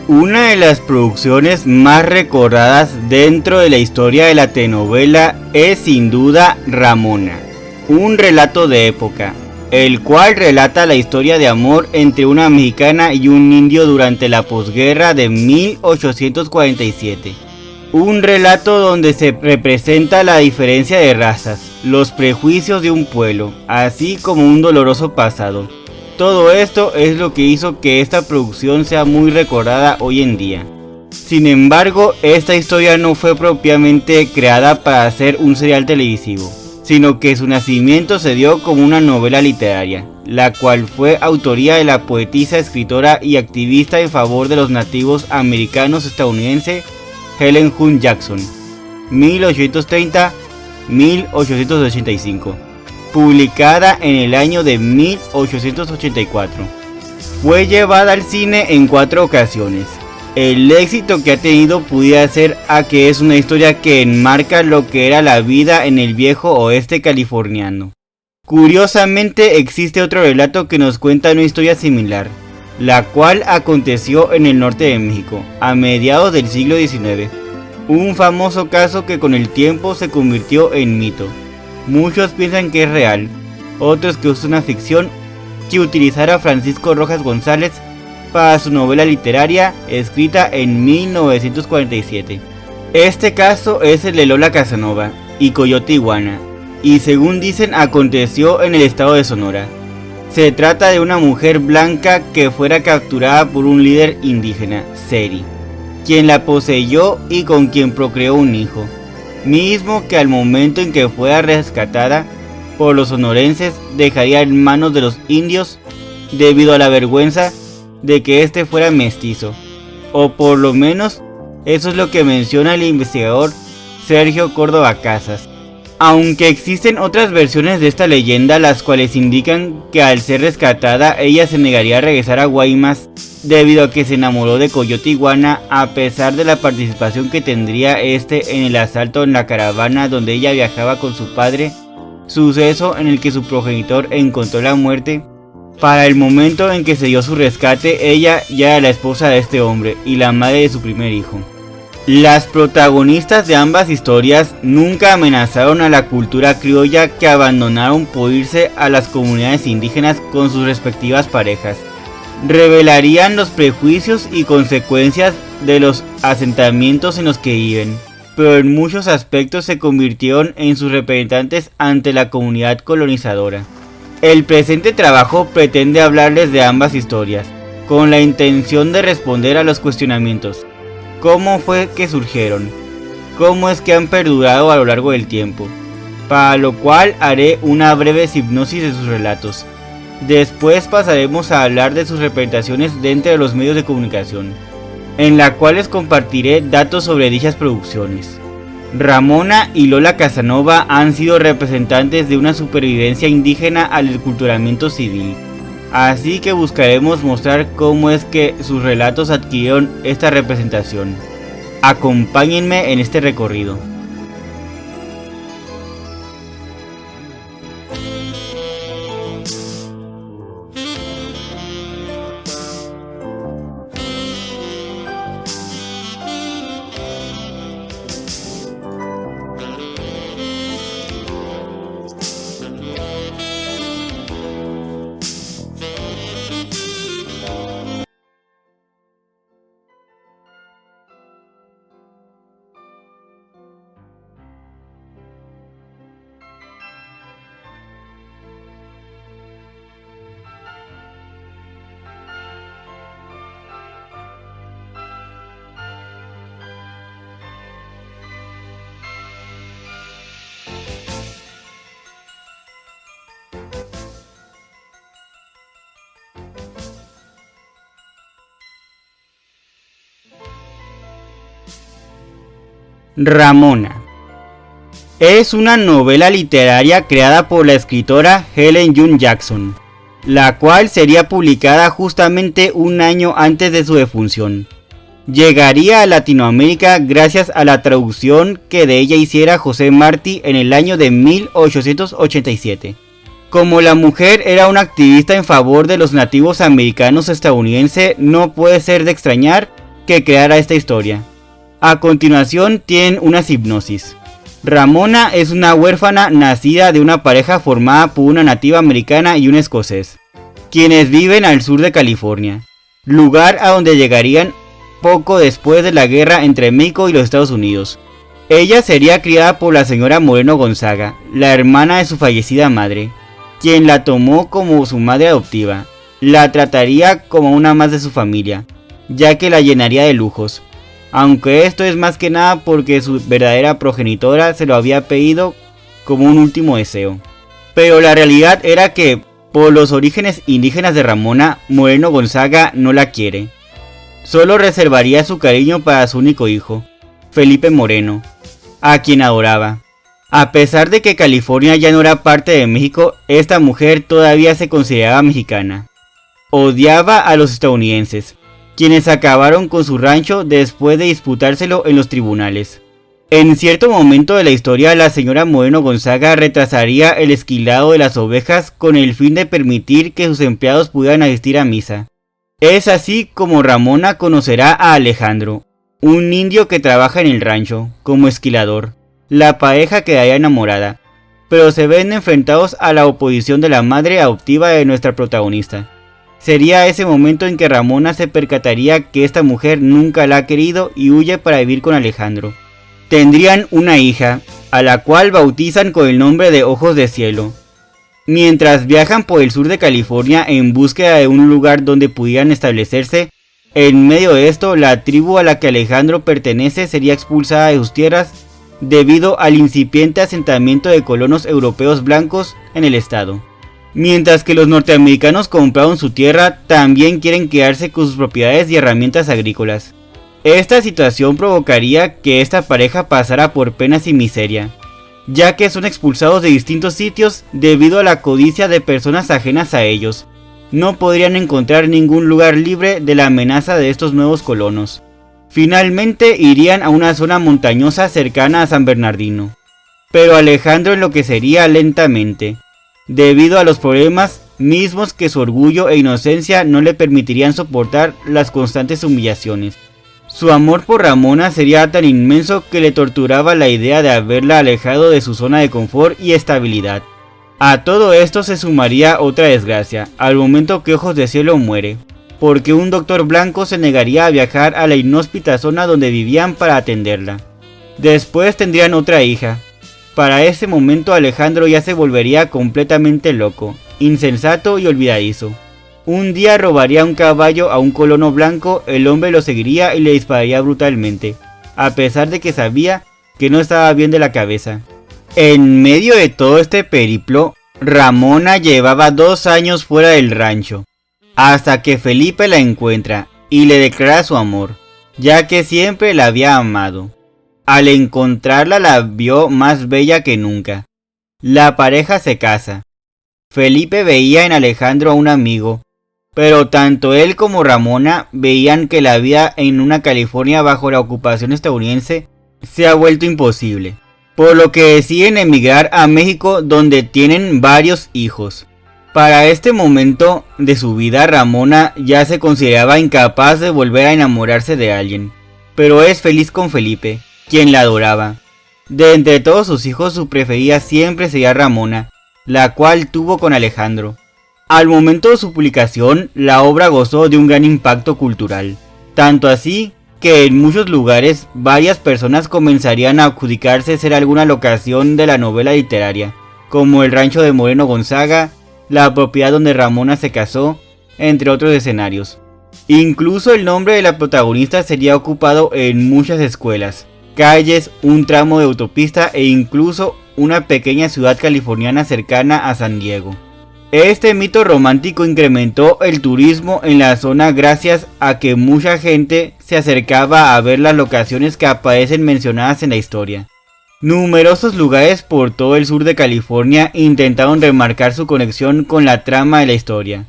Una de las producciones más recordadas dentro de la historia de la telenovela es sin duda Ramona, un relato de época, el cual relata la historia de amor entre una mexicana y un indio durante la posguerra de 1847. Un relato donde se representa la diferencia de razas, los prejuicios de un pueblo, así como un doloroso pasado. Todo esto es lo que hizo que esta producción sea muy recordada hoy en día. Sin embargo, esta historia no fue propiamente creada para hacer un serial televisivo, sino que su nacimiento se dio como una novela literaria, la cual fue autoría de la poetisa, escritora y activista en favor de los nativos americanos estadounidense Helen Hunt Jackson, 1830-1885. Publicada en el año de 1884. Fue llevada al cine en 4 ocasiones. El éxito que ha tenido pudiera ser a que es una historia que enmarca lo que era la vida en el viejo oeste californiano. Curiosamente existe otro relato que nos cuenta una historia similar, la cual aconteció en el norte de México, a mediados del siglo XIX. Un famoso caso que con el tiempo se convirtió en mito. Muchos piensan que es real, otros que es una ficción que utilizara Francisco Rojas González para su novela literaria escrita en 1947. Este caso es el de Lola Casanova y Coyote Iguana, y según dicen aconteció en el estado de Sonora. Se trata de una mujer blanca que fuera capturada por un líder indígena, Seri, quien la poseyó y con quien procreó un hijo, mismo que al momento en que fuera rescatada por los sonorenses dejaría en manos de los indios debido a la vergüenza de que este fuera mestizo, o por lo menos eso es lo que menciona el investigador Sergio Córdoba Casas. Aunque existen otras versiones de esta leyenda, las cuales indican que al ser rescatada ella se negaría a regresar a Guaymas debido a que se enamoró de Coyote Iguana a pesar de la participación que tendría este en el asalto en la caravana donde ella viajaba con su padre, suceso en el que su progenitor encontró la muerte. Para el momento en que se dio su rescate, ella ya era la esposa de este hombre y la madre de su primer hijo. Las protagonistas de ambas historias nunca amenazaron a la cultura criolla que abandonaron por irse a las comunidades indígenas con sus respectivas parejas. Revelarían los prejuicios y consecuencias de los asentamientos en los que viven, pero en muchos aspectos se convirtieron en sus representantes ante la comunidad colonizadora. El presente trabajo pretende hablarles de ambas historias, con la intención de responder a los cuestionamientos. ¿Cómo fue que surgieron? ¿Cómo es que han perdurado a lo largo del tiempo? Para lo cual haré una breve hipnosis de sus relatos. Después pasaremos a hablar de sus representaciones dentro de los medios de comunicación, en la cual les compartiré datos sobre dichas producciones. Ramona y Lola Casanova han sido representantes de una supervivencia indígena al enculturamiento civil, así que buscaremos mostrar cómo es que sus relatos adquirieron esta representación. Acompáñenme en este recorrido. Ramona es una novela literaria creada por la escritora Helen Hunt Jackson, la cual sería publicada justamente un año antes de su defunción. Llegaría a Latinoamérica gracias a la traducción que de ella hiciera José Martí en el año de 1887. Como la mujer era una activista en favor de los nativos americanos estadounidenses, no puede ser de extrañar que creara esta historia. A continuación tienen una hipnosis. Ramona es una huérfana nacida de una pareja formada por una nativa americana y un escocés, quienes viven al sur de California, lugar a donde llegarían poco después de la guerra entre México y los Estados Unidos. Ella sería criada por la señora Moreno Gonzaga, la hermana de su fallecida madre, quien la tomó como su madre adoptiva. La trataría como una más de su familia, ya que la llenaría de lujos, aunque esto es más que nada porque su verdadera progenitora se lo había pedido como un último deseo. Pero la realidad era que, por los orígenes indígenas de Ramona, Moreno Gonzaga no la quiere. Solo reservaría su cariño para su único hijo, Felipe Moreno, a quien adoraba. A pesar de que California ya no era parte de México, esta mujer todavía se consideraba mexicana. Odiaba a los estadounidenses, quienes acabaron con su rancho después de disputárselo en los tribunales. En cierto momento de la historia, la señora Moreno Gonzaga retrasaría el esquilado de las ovejas con el fin de permitir que sus empleados pudieran asistir a misa. Es así como Ramona conocerá a Alejandro, un indio que trabaja en el rancho, como esquilador. La pareja quedaría enamorada, pero se ven enfrentados a la oposición de la madre adoptiva de nuestra protagonista. Sería ese momento en que Ramona se percataría que esta mujer nunca la ha querido y huye para vivir con Alejandro. Tendrían una hija, a la cual bautizan con el nombre de Ojos de Cielo. Mientras viajan por el sur de California en búsqueda de un lugar donde pudieran establecerse, en medio de esto la tribu a la que Alejandro pertenece sería expulsada de sus tierras debido al incipiente asentamiento de colonos europeos blancos en el estado. Mientras que los norteamericanos compraron su tierra, también quieren quedarse con sus propiedades y herramientas agrícolas. Esta situación provocaría que esta pareja pasara por penas y miseria, ya que son expulsados de distintos sitios debido a la codicia de personas ajenas a ellos. No podrían encontrar ningún lugar libre de la amenaza de estos nuevos colonos. Finalmente irían a una zona montañosa cercana a San Bernardino, pero Alejandro enloquecería lentamente, debido a los problemas mismos que su orgullo e inocencia no le permitirían soportar las constantes humillaciones. Su amor por Ramona sería tan inmenso que le torturaba la idea de haberla alejado de su zona de confort y estabilidad. A todo esto se sumaría otra desgracia, al momento que Ojos de Cielo muere, porque un doctor blanco se negaría a viajar a la inhóspita zona donde vivían para atenderla. Después tendrían otra hija. Para ese momento Alejandro ya se volvería completamente loco, insensato y olvidadizo. Un día robaría un caballo a un colono blanco, el hombre lo seguiría y le dispararía brutalmente, a pesar de que sabía que no estaba bien de la cabeza. En medio de todo este periplo, Ramona llevaba 2 años fuera del rancho, hasta que Felipe la encuentra y le declara su amor, ya que siempre la había amado. Al encontrarla la vio más bella que nunca. La pareja se casa. Felipe veía en Alejandro a un amigo, pero tanto él como Ramona veían que la vida en una California bajo la ocupación estadounidense se ha vuelto imposible, por lo que deciden emigrar a México, donde tienen varios hijos. Para este momento de su vida, Ramona ya se consideraba incapaz de volver a enamorarse de alguien, pero es feliz con Felipe, quien la adoraba. De entre todos sus hijos, su preferida siempre sería Ramona, la cual tuvo con Alejandro. Al momento de su publicación, la obra gozó de un gran impacto cultural, tanto así que en muchos lugares varias personas comenzarían a adjudicarse ser alguna locación de la novela literaria, como el rancho de Moreno Gonzaga, la propiedad donde Ramona se casó, entre otros escenarios. Incluso el nombre de la protagonista sería ocupado en muchas escuelas, calles, un tramo de autopista e incluso una pequeña ciudad californiana cercana a San Diego. Este mito romántico incrementó el turismo en la zona gracias a que mucha gente se acercaba a ver las locaciones que aparecen mencionadas en la historia. Numerosos lugares por todo el sur de California intentaron remarcar su conexión con la trama de la historia.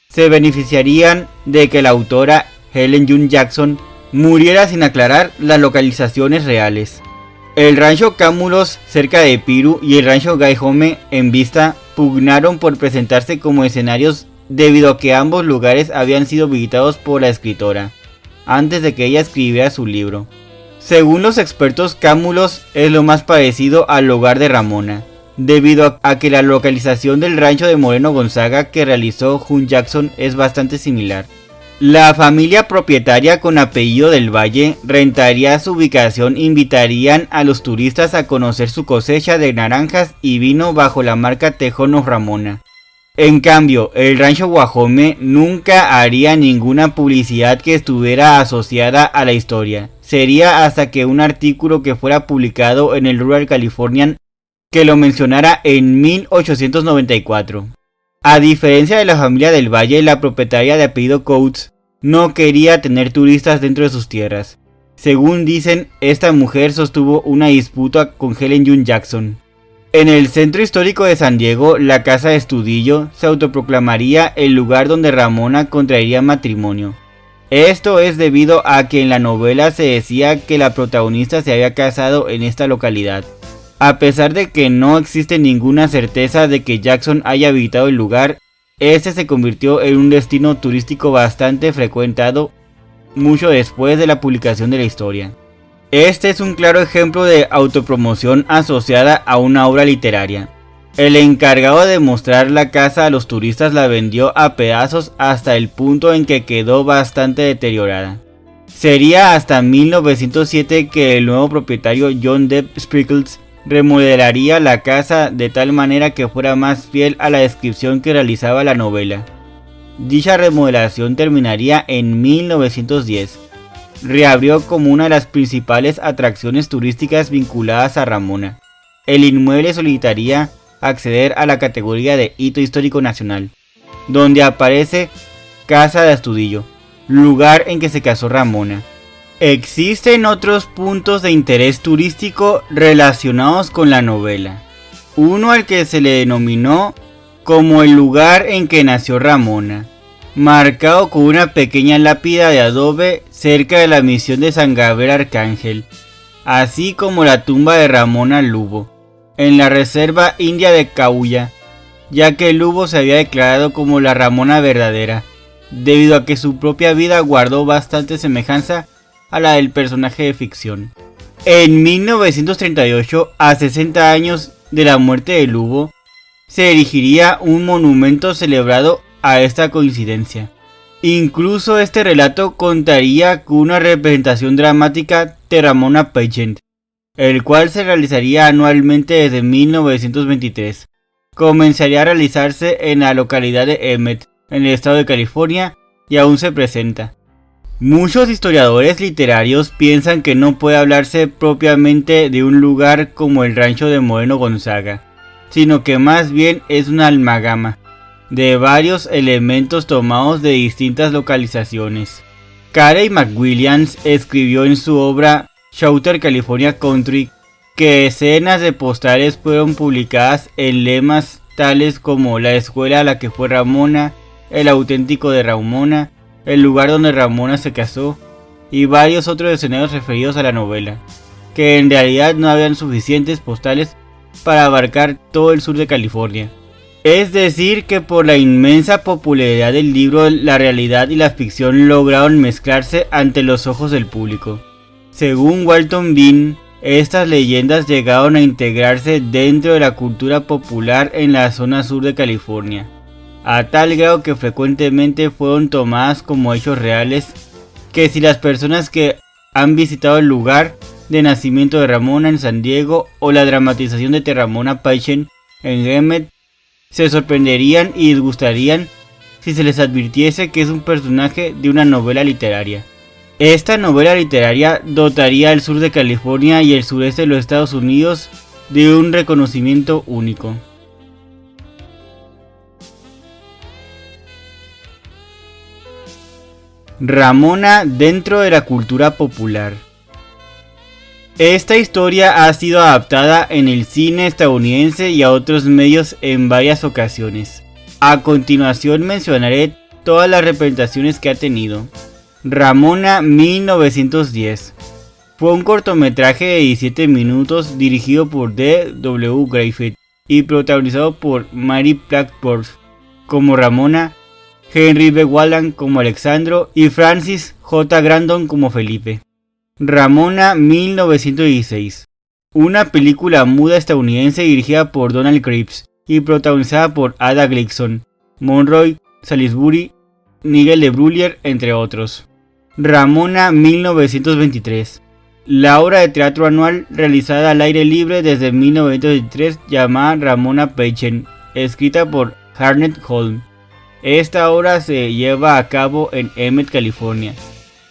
Se beneficiarían de que la autora Helen June Jackson muriera sin aclarar las localizaciones reales. El rancho Cámulos cerca de Piru y el rancho Guy Home en Vista pugnaron por presentarse como escenarios debido a que ambos lugares habían sido visitados por la escritora. antes de que ella escribiera su libro. Según los expertos, Cámulos es lo más parecido al hogar de Ramona, debido a que la localización del rancho de Moreno Gonzaga que realizó Hugh Jackson es bastante similar. La familia propietaria con apellido del Valle rentaría su ubicación e invitarían a los turistas a conocer su cosecha de naranjas y vino bajo la marca Tejonos Ramona. En cambio, el rancho Guajome nunca haría ninguna publicidad que estuviera asociada a la historia. Sería hasta que un artículo que fuera publicado en el Rural Californian que lo mencionara en 1894. A diferencia de la familia del Valle, la propietaria de apellido Coates no quería tener turistas dentro de sus tierras. Según dicen, esta mujer sostuvo una disputa con Helen Young Jackson. En el centro histórico de San Diego, la casa de Estudillo se autoproclamaría el lugar donde Ramona contraería matrimonio. Esto es debido a que en la novela se decía que la protagonista se había casado en esta localidad. A pesar de que no existe ninguna certeza de que Jackson haya visitado el lugar, este se convirtió en un destino turístico bastante frecuentado mucho después de la publicación de la historia. Este es un claro ejemplo de autopromoción asociada a una obra literaria. El encargado de mostrar la casa a los turistas la vendió a pedazos hasta el punto en que quedó bastante deteriorada. Sería hasta 1907 que el nuevo propietario John Deb Sprinkles remodelaría la casa de tal manera que fuera más fiel a la descripción que realizaba la novela. Dicha remodelación terminaría en 1910. Reabrió como una de las principales atracciones turísticas vinculadas a Ramona. El inmueble solicitaría acceder a la categoría de Hito Histórico Nacional, donde aparece Casa de Astudillo, lugar en que se casó Ramona. Existen otros puntos de interés turístico relacionados con la novela. Uno al que se le denominó como el lugar en que nació Ramona, marcado con una pequeña lápida de adobe cerca de la misión de San Gabriel Arcángel, así como la tumba de Ramona Lubo, en la reserva india de Cauya, ya que Lubo se había declarado como la Ramona verdadera, debido a que su propia vida guardó bastante semejanza a la del personaje de ficción. En 1938, a 60 años de la muerte de Lubo, se erigiría un monumento celebrado a esta coincidencia. Incluso este relato contaría con una representación dramática de Ramona Pageant, el cual se realizaría anualmente desde 1923. Comenzaría a realizarse en la localidad de Emmett, en el estado de California, y aún se presenta. Muchos historiadores literarios piensan que no puede hablarse propiamente de un lugar como el rancho de Moreno Gonzaga, sino que más bien es una amalgama de varios elementos tomados de distintas localizaciones. Carey McWilliams escribió en su obra Shouter California Country que decenas de postales fueron publicadas en lemas tales como la escuela a la que fue Ramona, el auténtico de Ramona, el lugar donde Ramona se casó y varios otros escenarios referidos a la novela, que en realidad no habían suficientes postales para abarcar todo el sur de California. Es decir, que por la inmensa popularidad del libro, la realidad y la ficción lograron mezclarse ante los ojos del público. Según Walton Bean, estas leyendas llegaron a integrarse dentro de la cultura popular en la zona sur de California, a tal grado que frecuentemente fueron tomadas como hechos reales, que si las personas que han visitado el lugar de nacimiento de Ramona en San Diego o la dramatización de Ramona Pageant en Emmett, se sorprenderían y disgustarían si se les advirtiese que es un personaje de una novela literaria. Esta novela literaria dotaría al sur de California y el sureste de los Estados Unidos de un reconocimiento único. Ramona dentro de la cultura popular. Esta historia ha sido adaptada en el cine estadounidense y a otros medios en varias ocasiones. A continuación mencionaré todas las representaciones que ha tenido. Ramona 1910. Fue un cortometraje de 17 minutos dirigido por D. W. Griffith y protagonizado por Mary Blackford como Ramona, Henry B. Walland como Alexandro y Francis J. Grandon como Felipe. Ramona 1916. Una película muda estadounidense dirigida por Donald Cripps y protagonizada por Ada Glickson, Monroy Salisbury, Nigel de Brullier, entre otros. Ramona 1923. La obra de teatro anual realizada al aire libre desde 1923 llamada Ramona Pachen, escrita por Harnett Holm. Esta obra se lleva a cabo en Emmett, California.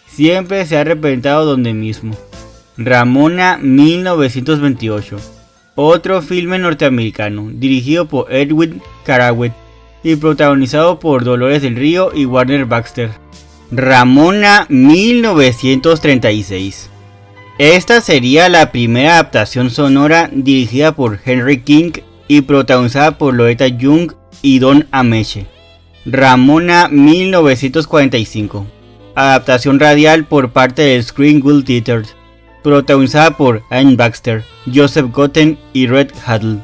Siempre se ha representado donde mismo. Ramona 1928. Otro filme norteamericano, dirigido por Edwin Carraway y protagonizado por Dolores del Río y Warner Baxter. Ramona 1936. Esta sería la primera adaptación sonora dirigida por Henry King y protagonizada por Loretta Young y Don Ameche. Ramona 1945. Adaptación radial por parte del Screen Guild Theatre, protagonizada por Anne Baxter, Joseph Gotten y Red Huddle.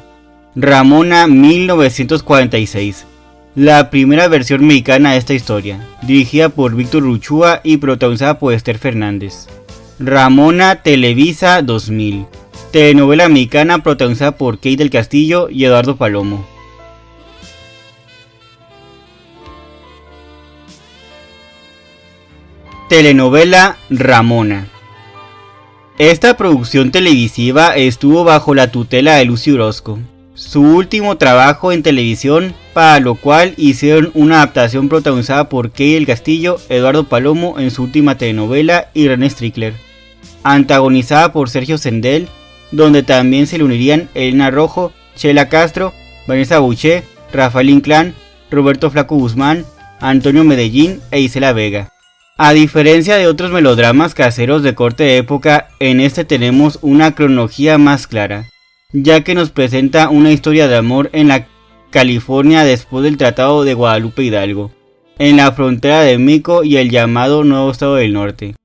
Ramona 1946. La primera versión mexicana de esta historia, dirigida por Víctor Ruchúa y protagonizada por Esther Fernández. Ramona Televisa 2000. Telenovela mexicana protagonizada por Kate del Castillo y Eduardo Palomo. Telenovela Ramona. Esta producción televisiva estuvo bajo la tutela de Lucy Orozco, su último trabajo en televisión, para lo cual hicieron una adaptación protagonizada por Kay del Castillo, Eduardo Palomo en su última telenovela y René Strickler, antagonizada por Sergio Sendel, donde también se le unirían Elena Rojo, Chela Castro, Vanessa Boucher, Rafael Inclán, Roberto Flaco Guzmán, Antonio Medellín e Isela Vega. A diferencia de otros melodramas caseros de corte de época, en este tenemos una cronología más clara, ya que nos presenta una historia de amor en la California después del Tratado de Guadalupe Hidalgo, en la frontera de México y el llamado Nuevo Estado del Norte.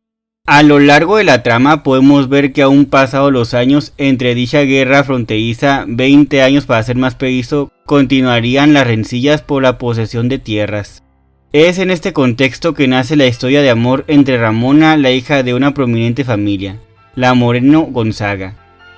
A lo largo de la trama podemos ver que aún pasados los años entre dicha guerra fronteriza, 20 años para ser más preciso, continuarían las rencillas por la posesión de tierras. Es en este contexto que nace la historia de amor entre Ramona, la hija de una prominente familia, la Moreno Gonzaga,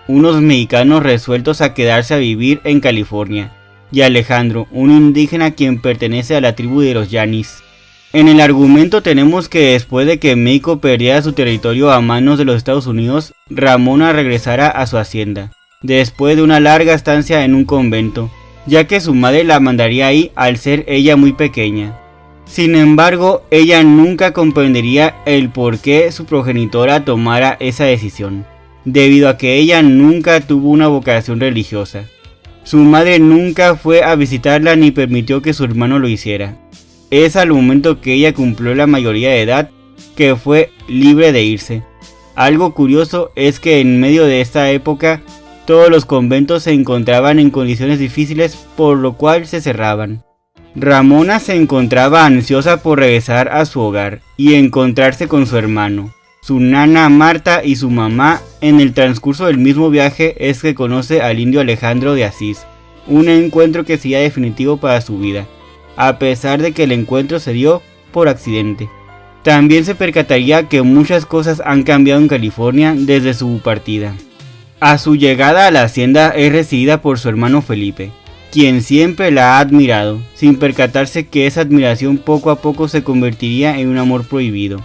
unos mexicanos resueltos a quedarse a vivir en California, y Alejandro, un indígena quien pertenece a la tribu de los Yanis. En el argumento tenemos que después de que México perdiera su territorio a manos de los Estados Unidos, Ramona regresara a su hacienda, después de una larga estancia en un convento, ya que su madre la mandaría ahí al ser ella muy pequeña. Sin embargo, ella nunca comprendería el por qué su progenitora tomara esa decisión, debido a que ella nunca tuvo una vocación religiosa. Su madre nunca fue a visitarla ni permitió que su hermano lo hiciera. Es al momento que ella cumplió la mayoría de edad que fue libre de irse. Algo curioso es que en medio de esta época, todos los conventos se encontraban en condiciones difíciles, por lo cual se cerraban. Ramona se encontraba ansiosa por regresar a su hogar y encontrarse con su hermano, su nana Marta y su mamá. En el transcurso del mismo viaje es que conoce al indio Alejandro de Asís, un encuentro que sería definitivo para su vida, a pesar de que el encuentro se dio por accidente. También se percataría que muchas cosas han cambiado en California desde su partida. A su llegada a la hacienda es recibida por su hermano Felipe, quien siempre la ha admirado, sin percatarse que esa admiración poco a poco se convertiría en un amor prohibido.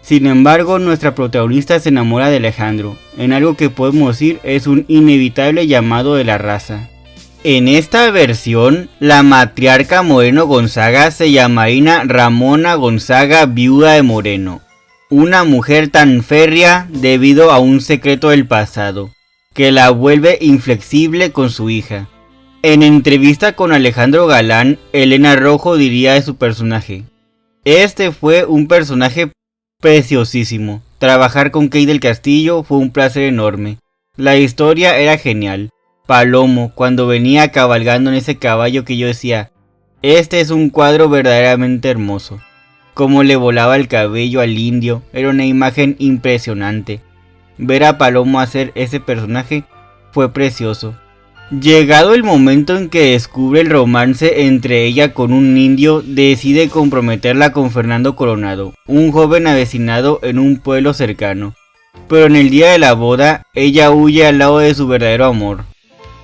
Sin embargo, nuestra protagonista se enamora de Alejandro, en algo que podemos decir es un inevitable llamado de la raza. En esta versión, la matriarca Moreno Gonzaga se llamaría Ramona Gonzaga, viuda de Moreno, una mujer tan férrea debido a un secreto del pasado, que la vuelve inflexible con su hija. En entrevista con Alejandro Galán, Elena Rojo diría de su personaje: "Este fue un personaje preciosísimo. Trabajar con Kay del Castillo fue un placer enorme. La historia era genial. Palomo, cuando venía cabalgando en ese caballo que yo decía, este es un cuadro verdaderamente hermoso. Cómo le volaba el cabello al indio, era una imagen impresionante. Ver a Palomo hacer ese personaje fue precioso. Llegado el momento en que descubre el romance entre ella con un indio, decide comprometerla con Fernando Coronado, un joven avecinado en un pueblo cercano. Pero en el día de la boda, ella huye al lado de su verdadero amor.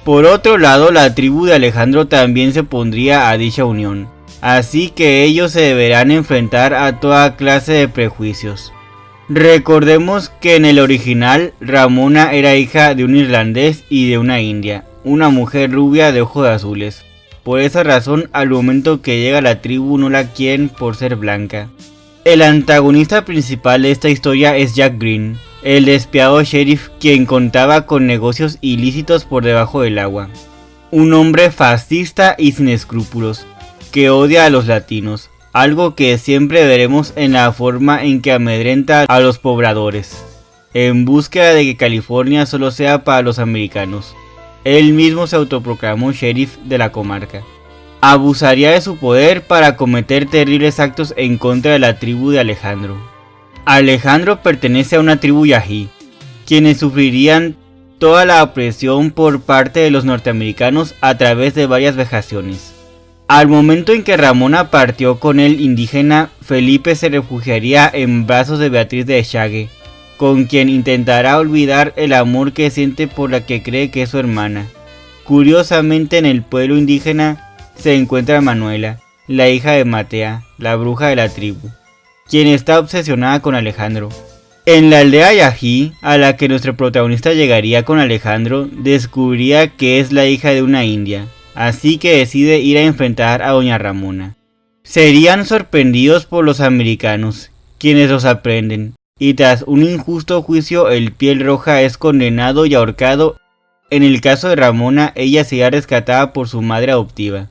Por otro lado, la tribu de Alejandro también se pondría a dicha unión, así que ellos se deberán enfrentar a toda clase de prejuicios. Recordemos que en el original, Ramona era hija de un irlandés y de una india, una mujer rubia de ojos azules. Por esa razón, al momento que llega a la tribu no la quieren por ser blanca. El antagonista principal de esta historia es Jack Green, el despiadado sheriff quien contaba con negocios ilícitos por debajo del agua. Un hombre fascista y sin escrúpulos, que odia a los latinos, algo que siempre veremos en la forma en que amedrenta a los pobladores, en búsqueda de que California solo sea para los americanos. Él mismo se autoproclamó sheriff de la comarca. Abusaría de su poder para cometer terribles actos en contra de la tribu de Alejandro. Alejandro pertenece a una tribu yaqui, quienes sufrirían toda la opresión por parte de los norteamericanos a través de varias vejaciones. Al momento en que Ramona partió con el indígena, Felipe se refugiaría en brazos de Beatriz de Echagüe, con quien intentará olvidar el amor que siente por la que cree que es su hermana. Curiosamente, en el pueblo indígena se encuentra Manuela, la hija de Matea, la bruja de la tribu, quien está obsesionada con Alejandro. En la aldea yaqui, a la que nuestro protagonista llegaría con Alejandro, descubriría que es la hija de una india, así que decide ir a enfrentar a doña Ramona. Serían sorprendidos por los americanos, quienes los aprenden, y tras un injusto juicio el piel roja es condenado y ahorcado. En el caso de Ramona, ella sería rescatada por su madre adoptiva.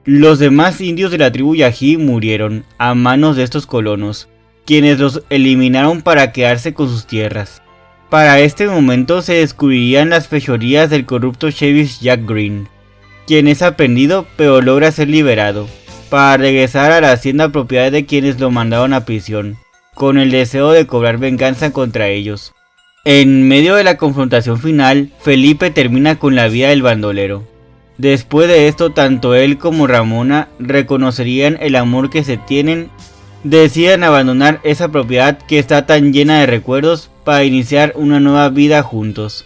Los demás indios de la tribu yaqui murieron a manos de estos colonos, quienes los eliminaron para quedarse con sus tierras. Para este momento se descubrirían las fechorías del corrupto sheriff Jack Green, quien es aprendido pero logra ser liberado, para regresar a la hacienda propiedad de quienes lo mandaron a prisión, con el deseo de cobrar venganza contra ellos. En medio de la confrontación final, Felipe termina con la vida del bandolero. Después de esto, tanto él como Ramona reconocerían el amor que se tienen, deciden abandonar esa propiedad que está tan llena de recuerdos para iniciar una nueva vida juntos.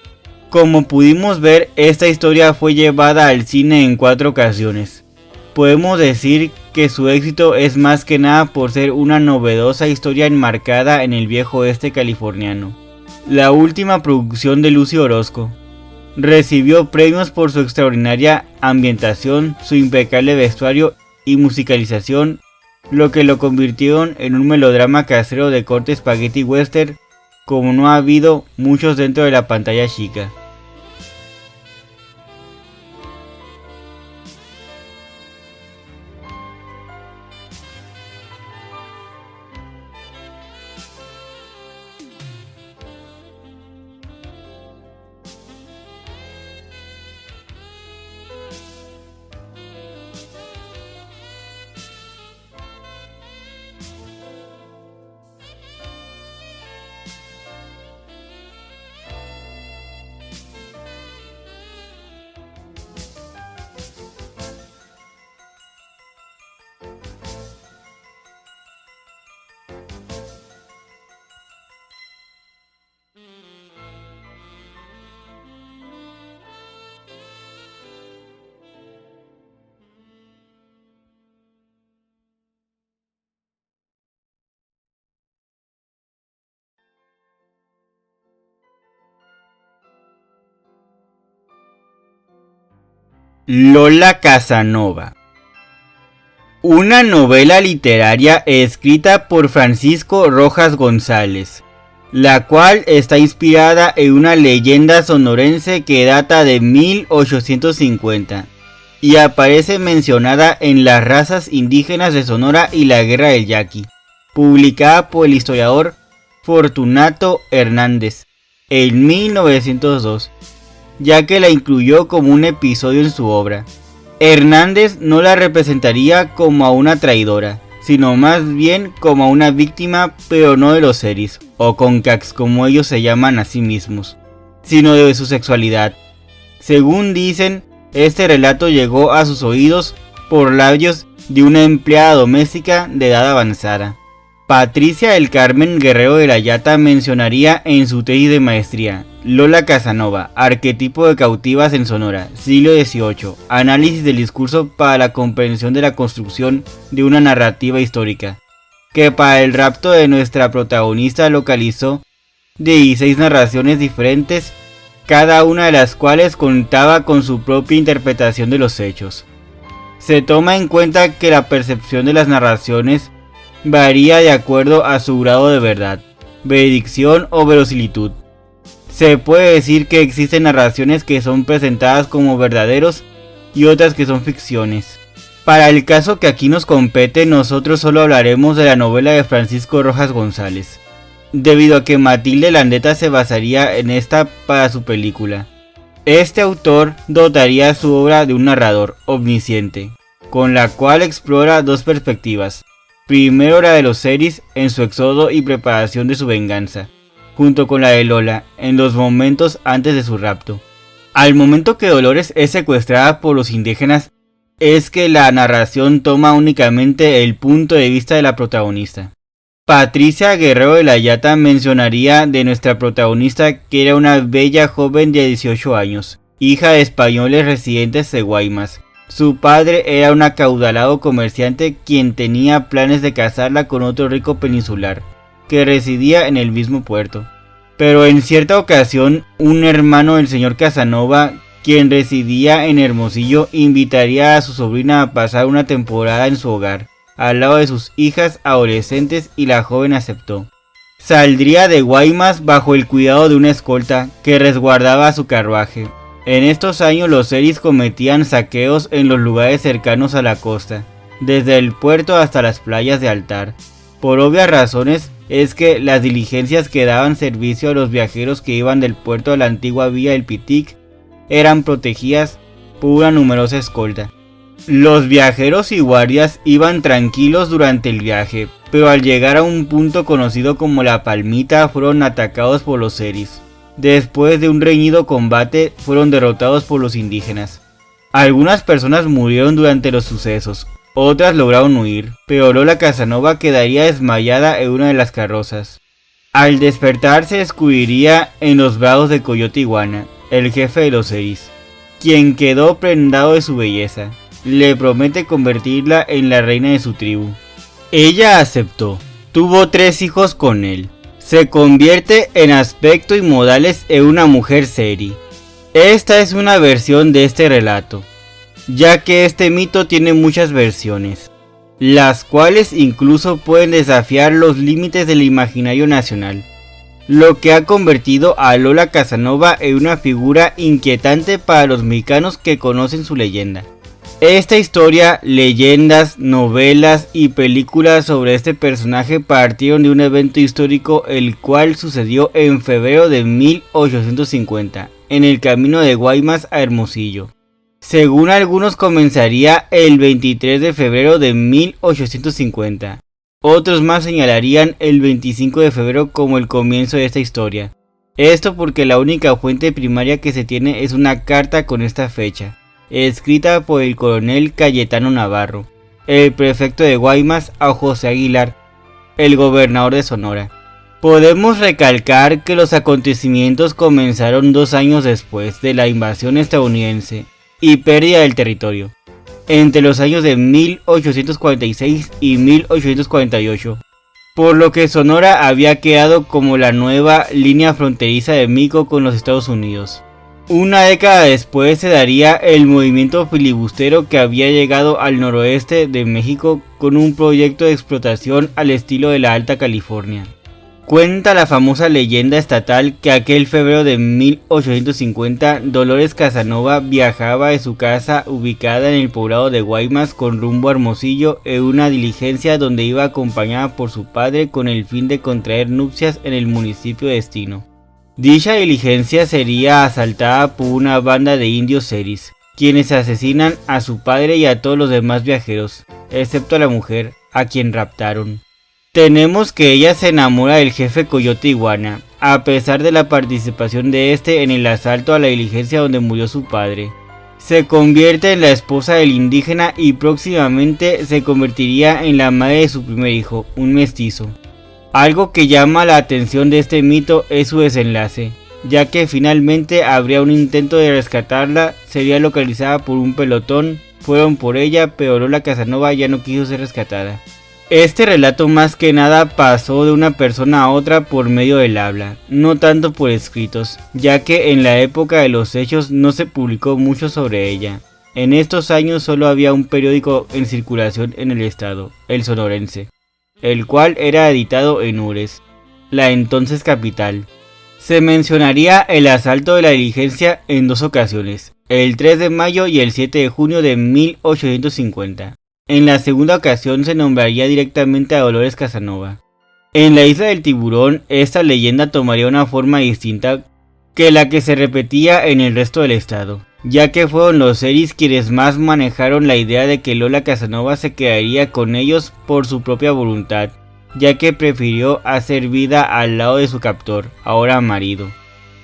Como pudimos ver, esta historia fue llevada al cine en 4 ocasiones. Podemos decir que su éxito es más que nada por ser una novedosa historia enmarcada en el viejo oeste californiano. La última producción de Lucy Orozco. Recibió premios por su extraordinaria ambientación, su impecable vestuario y musicalización, lo que lo convirtieron en un melodrama casero de corte spaghetti western, como no ha habido muchos dentro de la pantalla chica. Lola Casanova. Una novela literaria escrita por Francisco Rojas González, la cual está inspirada en una leyenda sonorense que data de 1850 y aparece mencionada en Las razas indígenas de Sonora y la guerra del Yaqui, publicada por el historiador Fortunato Hernández en 1902, ya que la incluyó como un episodio en su obra. Hernández no la representaría como a una traidora, sino más bien como a una víctima, pero no de los seris, o concacs como ellos se llaman a sí mismos, sino de su sexualidad. Según dicen, Este relato llegó a sus oídos por labios de una empleada doméstica de edad avanzada. Patricia del Carmen Guerrero de la Yata mencionaría en su tesis de maestría: Lola Casanova, arquetipo de cautivas en Sonora, siglo XVIII, análisis del discurso para la comprensión de la construcción de una narrativa histórica, que para el rapto de nuestra protagonista localizó 16 narraciones diferentes, cada una de las cuales contaba con su propia interpretación de los hechos. Se toma en cuenta que la percepción de las narraciones varía de acuerdo a su grado de verdad, veredicción o verosimilitud. Se puede decir que existen narraciones que son presentadas como verdaderos y otras que son ficciones. Para el caso que aquí nos compete, nosotros solo hablaremos de la novela de Francisco Rojas González, debido a que Matilde Landeta se basaría en esta para su película. Este autor dotaría su obra de un narrador omnisciente, con la cual explora dos perspectivas. Primero la de los Seris en su éxodo y preparación de su venganza, junto con la de Lola en los momentos antes de su rapto. Al momento que Dolores es secuestrada por los indígenas, es que la narración toma únicamente el punto de vista de la protagonista. Patricia Guerrero de la Yata mencionaría de nuestra protagonista que era una bella joven de 18 años, hija de españoles residentes de Guaymas. Su padre era un acaudalado comerciante quien tenía planes de casarla con otro rico peninsular, que residía en el mismo puerto. Pero en cierta ocasión, un hermano del señor Casanova, quien residía en Hermosillo, invitaría a su sobrina a pasar una temporada en su hogar, al lado de sus hijas adolescentes, y la joven aceptó. Saldría de Guaymas bajo el cuidado de una escolta que resguardaba su carruaje. En estos años los Seris cometían saqueos en los lugares cercanos a la costa, desde el puerto hasta las playas de Altar. Por obvias razones es que las diligencias que daban servicio a los viajeros que iban del puerto a la antigua vía del Pitic eran protegidas por una numerosa escolta. Los viajeros y guardias iban tranquilos durante el viaje, pero al llegar a un punto conocido como La Palmita fueron atacados por los Seris. Después de un reñido combate fueron derrotados por los indígenas. Algunas personas murieron durante los sucesos, otras lograron huir, pero Lola Casanova quedaría desmayada en una de las carrozas. Al despertar se escurriría en los brazos de Coyote Iguana, el jefe de los Seris, quien quedó prendado de su belleza. Le promete convertirla en la reina de su tribu. Ella aceptó. Tuvo 3 hijos con él. Se convierte en aspecto y modales en una mujer Seri. Esta es una versión de este relato, ya que este mito tiene muchas versiones, las cuales incluso pueden desafiar los límites del imaginario nacional, lo que ha convertido a Lola Casanova en una figura inquietante para los mexicanos que conocen su leyenda. Esta historia, leyendas, novelas y películas sobre este personaje partieron de un evento histórico el cual sucedió en febrero de 1850, en el camino de Guaymas a Hermosillo. Según algunos comenzaría el 23 de febrero de 1850, otros más señalarían el 25 de febrero como el comienzo de esta historia. Esto porque la única fuente primaria que se tiene es una carta con esta fecha, escrita por el coronel Cayetano Navarro, el prefecto de Guaymas, a José Aguilar, el gobernador de Sonora. Podemos recalcar que los acontecimientos comenzaron 2 años después de la invasión estadounidense y pérdida del territorio, entre los años de 1846 y 1848, por lo que Sonora había quedado como la nueva línea fronteriza de México con los Estados Unidos. Una década después se daría el movimiento filibustero que había llegado al noroeste de México con un proyecto de explotación al estilo de la Alta California. Cuenta la famosa leyenda estatal que aquel febrero de 1850 Dolores Casanova viajaba de su casa ubicada en el poblado de Guaymas con rumbo a Hermosillo en una diligencia donde iba acompañada por su padre con el fin de contraer nupcias en el municipio de destino. Dicha diligencia sería asaltada por una banda de indios Seris, quienes asesinan a su padre y a todos los demás viajeros, excepto a la mujer, a quien raptaron. Tenemos que ella se enamora del jefe Coyote Iguana, a pesar de la participación de este en el asalto a la diligencia donde murió su padre. Se convierte en la esposa del indígena y próximamente se convertiría en la madre de su primer hijo, un mestizo. Algo que llama la atención de este mito es su desenlace, ya que finalmente habría un intento de rescatarla, sería localizada por un pelotón, fueron por ella, pero Lola Casanova ya no quiso ser rescatada. Este relato más que nada pasó de una persona a otra por medio del habla, no tanto por escritos, ya que en la época de los hechos no se publicó mucho sobre ella. En estos años solo había un periódico en circulación en el estado, El Sonorense, el cual era editado en Ures, la entonces capital. Se mencionaría el asalto de la diligencia en dos ocasiones, el 3 de mayo y el 7 de junio de 1850. En la segunda ocasión se nombraría directamente a Dolores Casanova. En la isla del Tiburón, esta leyenda tomaría una forma distinta que la que se repetía en el resto del estado, ya que fueron los seris quienes más manejaron la idea de que Lola Casanova se quedaría con ellos por su propia voluntad, ya que prefirió hacer vida al lado de su captor, ahora marido,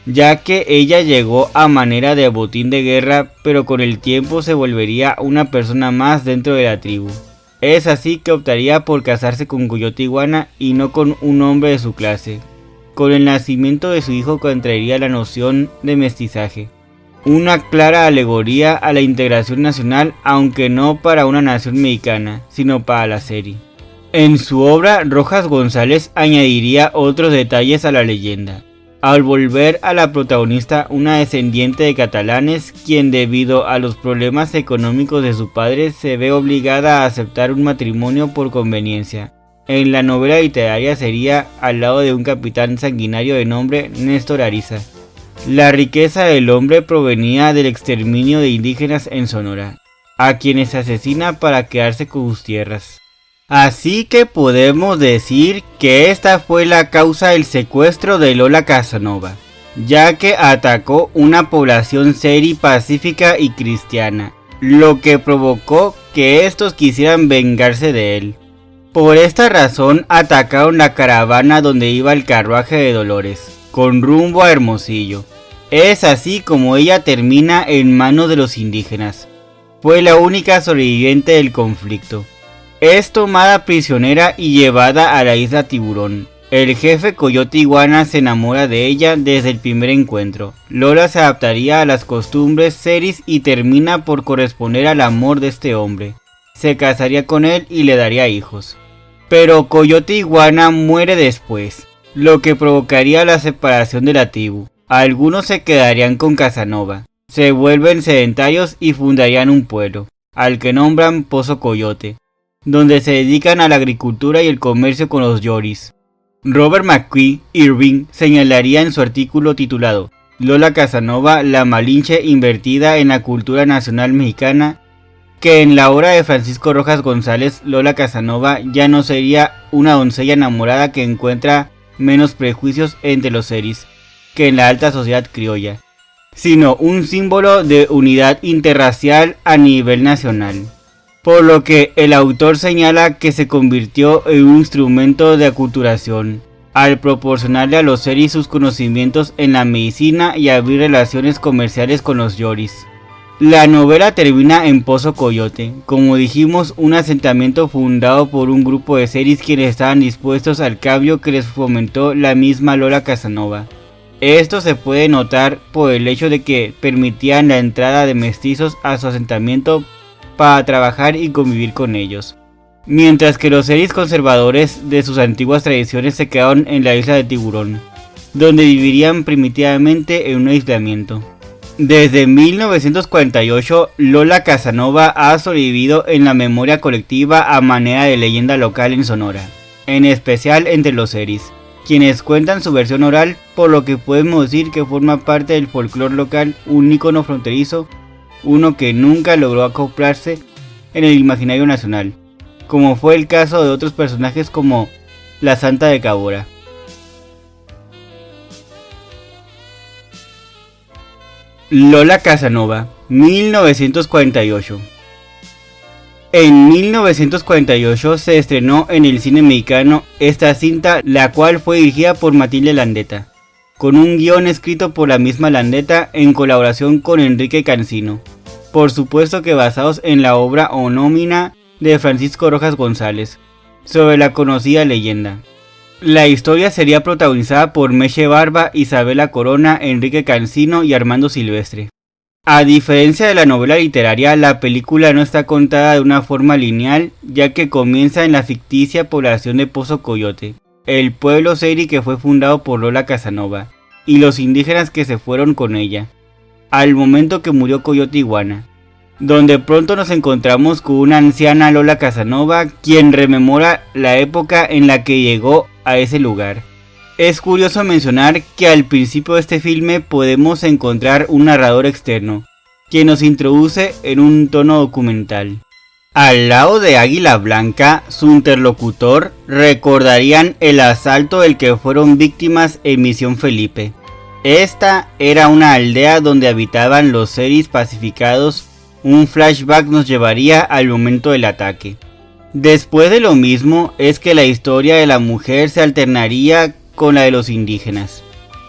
ya que ella llegó a manera de botín de guerra, pero con el tiempo se volvería una persona más dentro de la tribu. Es así que optaría por casarse con Coyote Iguana y no con un hombre de su clase. Con el nacimiento de su hijo contraería la noción de mestizaje, una clara alegoría a la integración nacional, aunque no para una nación mexicana, sino para la serie. En su obra, Rojas González añadiría otros detalles a la leyenda, al volver a la protagonista una descendiente de catalanes, quien debido a los problemas económicos de su padre se ve obligada a aceptar un matrimonio por conveniencia. En la novela literaria sería al lado de un capitán sanguinario de nombre Néstor Ariza. La riqueza del hombre provenía del exterminio de indígenas en Sonora, a quienes asesina para quedarse con sus tierras. Así que podemos decir que esta fue la causa del secuestro de Lola Casanova, ya que atacó una población seri pacífica y cristiana, lo que provocó que estos quisieran vengarse de él. Por esta razón atacaron la caravana donde iba el carruaje de Dolores, con rumbo a Hermosillo. Es así como ella termina en manos de los indígenas. Fue la única sobreviviente del conflicto. Es tomada prisionera y llevada a la isla Tiburón. El jefe Coyote Iguana se enamora de ella desde el primer encuentro. Lola se adaptaría a las costumbres seris y termina por corresponder al amor de este hombre. Se casaría con él y le daría hijos. Pero Coyote Iguana muere después, lo que provocaría la separación de la tribu. Algunos se quedarían con Casanova, se vuelven sedentarios y fundarían un pueblo, al que nombran Pozo Coyote, donde se dedican a la agricultura y el comercio con los yoris. Robert McKee Irving señalaría en su artículo titulado Lola Casanova, la Malinche invertida en la cultura nacional mexicana, que en la obra de Francisco Rojas González, Lola Casanova ya no sería una doncella enamorada que encuentra menos prejuicios entre los seris que en la alta sociedad criolla, sino un símbolo de unidad interracial a nivel nacional. Por lo que el autor señala que se convirtió en un instrumento de aculturación, al proporcionarle a los seris sus conocimientos en la medicina y abrir relaciones comerciales con los yoris. La novela termina en Pozo Coyote, como dijimos, un asentamiento fundado por un grupo de seris quienes estaban dispuestos al cambio que les fomentó la misma Lola Casanova. Esto se puede notar por el hecho de que permitían la entrada de mestizos a su asentamiento para trabajar y convivir con ellos, mientras que los seris conservadores de sus antiguas tradiciones se quedaron en la isla de Tiburón, donde vivirían primitivamente en un aislamiento. Desde 1948, Lola Casanova ha sobrevivido en la memoria colectiva a manera de leyenda local en Sonora, en especial entre los seris, quienes cuentan su versión oral, por lo que podemos decir que forma parte del folclore local, un ícono fronterizo, uno que nunca logró acoplarse en el imaginario nacional, como fue el caso de otros personajes como la Santa de Cabora. Lola Casanova, 1948. En 1948 se estrenó en el cine mexicano esta cinta, la cual fue dirigida por Matilde Landeta, con un guión escrito por la misma Landeta en colaboración con Enrique Cancino. por supuesto que basados en la obra homónima de Francisco Rojas González, sobre la conocida leyenda. La historia sería protagonizada por Meche Barba, Isabela Corona, Enrique Cancino y Armando Silvestre. A diferencia de la novela literaria, la película no está contada de una forma lineal, ya que comienza en la ficticia población de Pozo Coyote, el pueblo seri que fue fundado por Lola Casanova, y los indígenas que se fueron con ella, al momento que murió Coyote Iguana, donde pronto nos encontramos con una anciana Lola Casanova, quien rememora la época en la que llegó a ese lugar. Es curioso mencionar que al principio de este filme podemos encontrar un narrador externo, quien nos introduce en un tono documental. Al lado de Águila Blanca, su interlocutor, recordarían el asalto del que fueron víctimas en Misión Felipe. Esta era una aldea donde habitaban los seris pacificados. Un flashback nos llevaría al momento del ataque. Después de lo mismo es que la historia de la mujer se alternaría con la de los indígenas.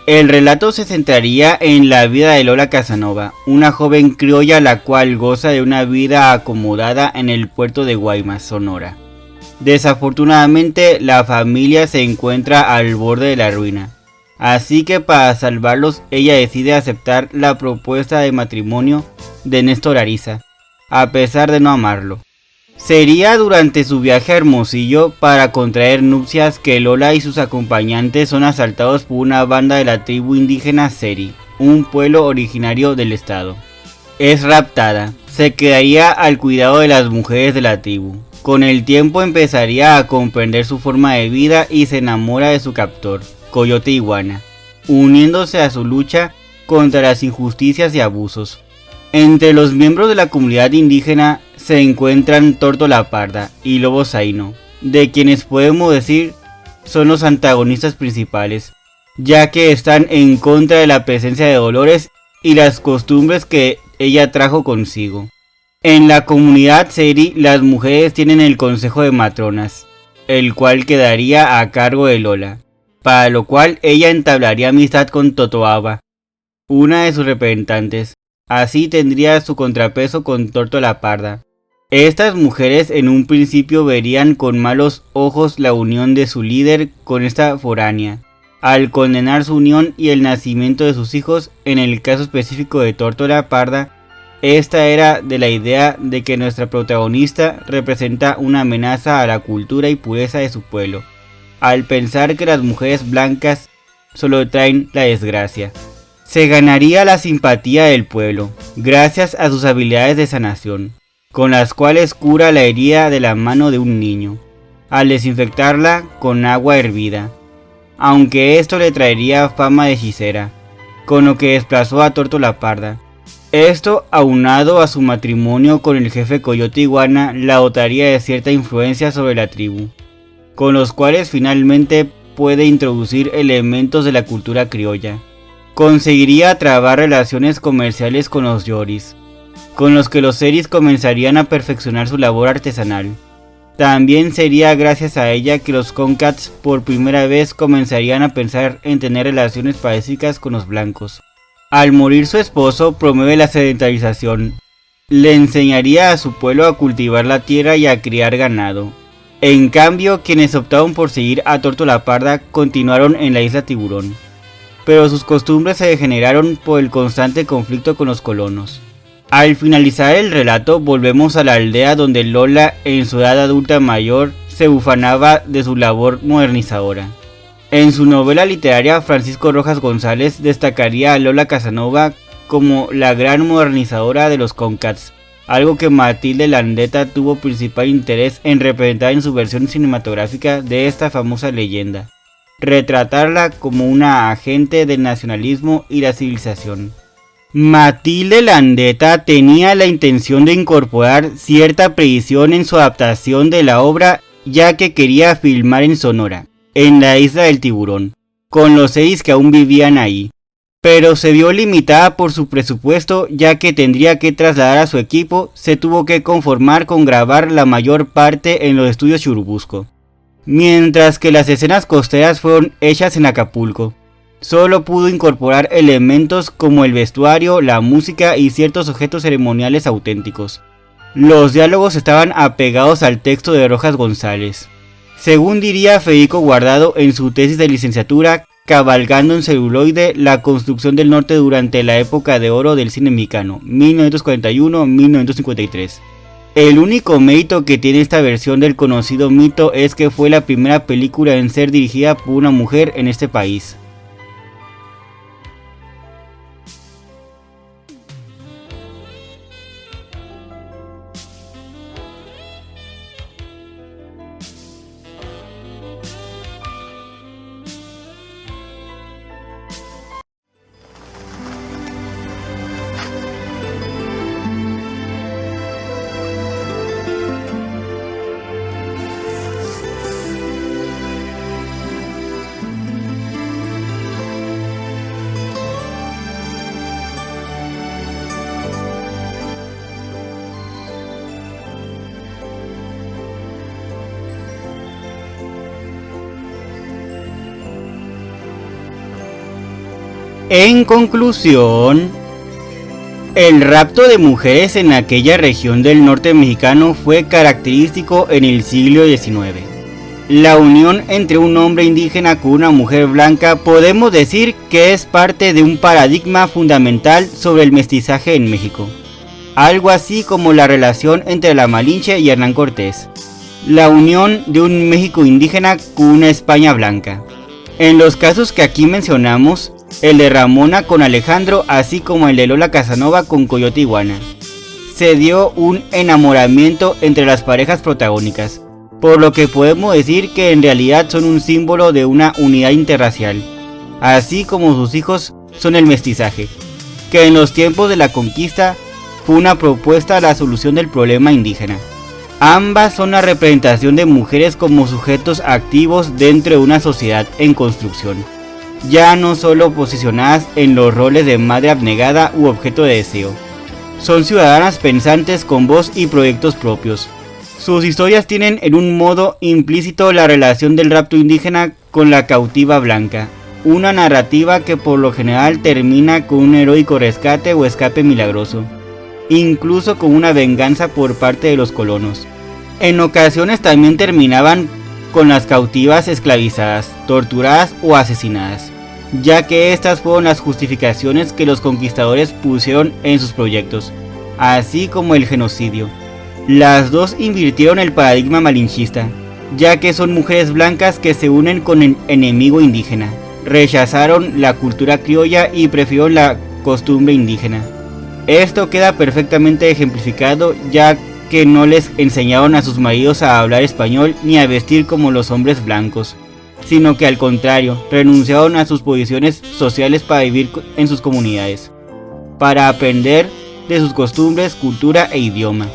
El relato se centraría en la vida de Lola Casanova, una joven criolla la cual goza de una vida acomodada en el puerto de Guaymas, Sonora. Desafortunadamente, la familia se encuentra al borde de la ruina, así que para salvarlos ella decide aceptar la propuesta de matrimonio de Néstor Ariza, a pesar de no amarlo. Sería durante su viaje a Hermosillo para contraer nupcias que Lola y sus acompañantes son asaltados por una banda de la tribu indígena Seri, un pueblo originario del estado. Es raptada, se quedaría al cuidado de las mujeres de la tribu. Con el tiempo empezaría a comprender su forma de vida y se enamora de su captor, Coyote Iguana, uniéndose a su lucha contra las injusticias y abusos. Entre los miembros de la comunidad indígena se encuentran Tórtola Parda y Lobo Zaino, de quienes podemos decir son los antagonistas principales, ya que están en contra de la presencia de Dolores y las costumbres que ella trajo consigo. En la comunidad Seri, las mujeres tienen el consejo de matronas, el cual quedaría a cargo de Lola, para lo cual ella entablaría amistad con Totoaba, una de sus representantes. Así tendría su contrapeso con Tórtola Parda. Estas mujeres en un principio verían con malos ojos la unión de su líder con esta foránea, al condenar su unión y el nacimiento de sus hijos. En el caso específico de Tórtola Parda, esta era de la idea de que nuestra protagonista representa una amenaza a la cultura y pureza de su pueblo, al pensar que las mujeres blancas solo traen la desgracia. Se ganaría la simpatía del pueblo, gracias a sus habilidades de sanación, con las cuales cura la herida de la mano de un niño, al desinfectarla con agua hervida, aunque esto le traería fama de hechicera, con lo que desplazó a Tórtola Parda. Esto, aunado a su matrimonio con el jefe Coyote Iguana, la dotaría de cierta influencia sobre la tribu, con los cuales finalmente puede introducir elementos de la cultura criolla. Conseguiría trabar relaciones comerciales con los yoris, con los que los seris comenzarían a perfeccionar su labor artesanal. También sería gracias a ella que los Concats por primera vez comenzarían a pensar en tener relaciones pacíficas con los blancos. Al morir su esposo, promueve la sedentarización. Le enseñaría a su pueblo a cultivar la tierra y a criar ganado. En cambio, quienes optaron por seguir a Tórtola Parda continuaron en la isla Tiburón, pero sus costumbres se degeneraron por el constante conflicto con los colonos. Al finalizar el relato, volvemos a la aldea donde Lola, en su edad adulta mayor, se ufanaba de su labor modernizadora. En su novela literaria, Francisco Rojas González destacaría a Lola Casanova como la gran modernizadora de los Concats, algo que Matilde Landeta tuvo principal interés en representar en su versión cinematográfica de esta famosa leyenda, retratarla como una agente del nacionalismo y la civilización. Matilde Landeta tenía la intención de incorporar cierta precisión en su adaptación de la obra, ya que quería filmar en Sonora, en la isla del Tiburón, con los seis que aún vivían ahí, pero se vio limitada por su presupuesto, ya que tendría que trasladar a su equipo. Se tuvo que conformar con grabar la mayor parte en los estudios Churubusco, mientras que las escenas costeras fueron hechas en Acapulco. Solo pudo incorporar elementos como el vestuario, la música y ciertos objetos ceremoniales auténticos. Los diálogos estaban apegados al texto de Rojas González. Según diría Federico Guardado en su tesis de licenciatura, Cabalgando en celuloide, la construcción del norte durante la época de oro del cine mexicano, 1941-1953. El único mérito que tiene esta versión del conocido mito es que fue la primera película en ser dirigida por una mujer en este país. En conclusión, el rapto de mujeres en aquella región del norte mexicano fue característico en el siglo XIX. La unión entre un hombre indígena con una mujer blanca podemos decir que es parte de un paradigma fundamental sobre el mestizaje en México, algo así como la relación entre la Malinche y Hernán Cortés, la unión de un México indígena con una España blanca. En los casos que aquí mencionamos, el de Ramona con Alejandro, así como el de Lola Casanova con Coyote Iguana, se dio un enamoramiento entre las parejas protagónicas, por lo que podemos decir que en realidad son un símbolo de una unidad interracial, así como sus hijos son el mestizaje, que en los tiempos de la conquista fue una propuesta a la solución del problema indígena. Ambas son la representación de mujeres como sujetos activos dentro de una sociedad en construcción, ya no solo posicionadas en los roles de madre abnegada u objeto de deseo. Son ciudadanas pensantes con voz y proyectos propios. Sus historias tienen en un modo implícito la relación del rapto indígena con la cautiva blanca, una narrativa que por lo general termina con un heroico rescate o escape milagroso, incluso con una venganza por parte de los colonos. En ocasiones también terminaban con las cautivas esclavizadas, torturadas o asesinadas, ya que estas fueron las justificaciones que los conquistadores pusieron en sus proyectos, así como el genocidio. Las dos invirtieron el paradigma malinchista, ya que son mujeres blancas que se unen con el enemigo indígena, rechazaron la cultura criolla y prefirieron la costumbre indígena. Esto queda perfectamente ejemplificado, ya que no les enseñaron a sus maridos a hablar español ni a vestir como los hombres blancos, sino que al contrario, renunciaron a sus posiciones sociales para vivir en sus comunidades, para aprender de sus costumbres, cultura e idioma.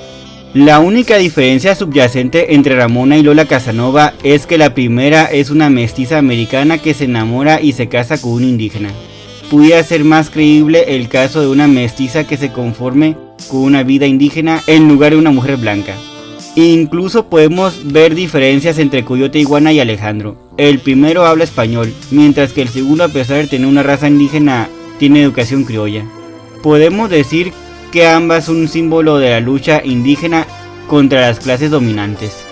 La única diferencia subyacente entre Ramona y Lola Casanova es que la primera es una mestiza americana que se enamora y se casa con un indígena. Pudiera ser más creíble el caso de una mestiza que se conforme con una vida indígena en lugar de una mujer blanca. Incluso podemos ver diferencias entre Coyote Iguana y Alejandro. El primero habla español, mientras que el segundo, a pesar de tener una raza indígena, tiene educación criolla. Podemos decir que ambas son un símbolo de la lucha indígena contra las clases dominantes.